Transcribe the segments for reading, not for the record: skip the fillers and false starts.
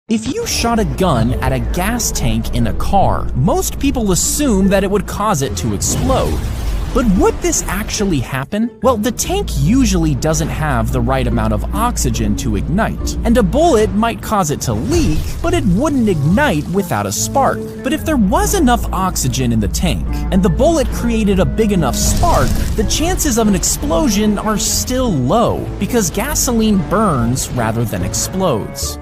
If you shot a gun at a gas tank in a car, most people assume that it would cause it to explode. But would this actually happen? Well, the tank usually doesn't have the right amount of oxygen to ignite, and a bullet might cause it to leak, but it wouldn't ignite without a spark. But if there was enough oxygen in the tank, and the bullet created a big enough spark, the chances of an explosion are still low, because gasoline burns rather than explodes.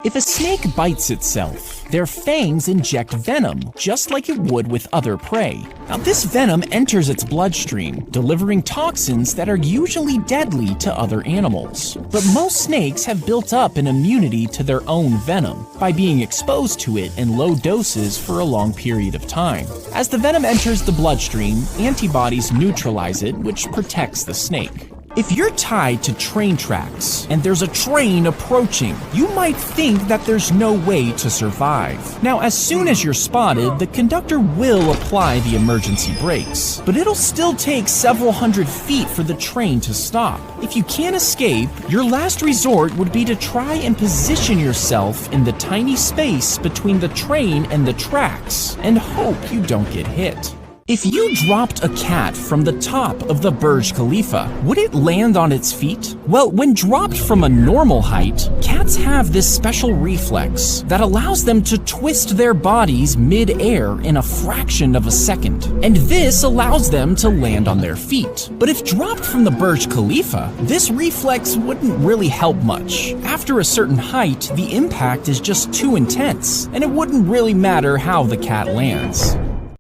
If a snake bites itself, their fangs inject venom, just like it would with other prey. Now, this venom enters its bloodstream, delivering toxins that are usually deadly to other animals. But most snakes have built up an immunity to their own venom by being exposed to it in low doses for a long period of time. As the venom enters the bloodstream, antibodies neutralize it, which protects the snake. If you're tied to train tracks and there's a train approaching, you might think that there's no way to survive. Now, as soon as you're spotted, the conductor will apply the emergency brakes, but it'll still take several hundred feet for the train to stop. If you can't escape, your last resort would be to try and position yourself in the tiny space between the train and the tracks and hope you don't get hit. If you dropped a cat from the top of the Burj Khalifa, would it land on its feet? Well, when dropped from a normal height, cats have this special reflex that allows them to twist their bodies mid-air in a fraction of a second. And this allows them to land on their feet. But if dropped from the Burj Khalifa, this reflex wouldn't really help much. After a certain height, the impact is just too intense, and it wouldn't really matter how the cat lands.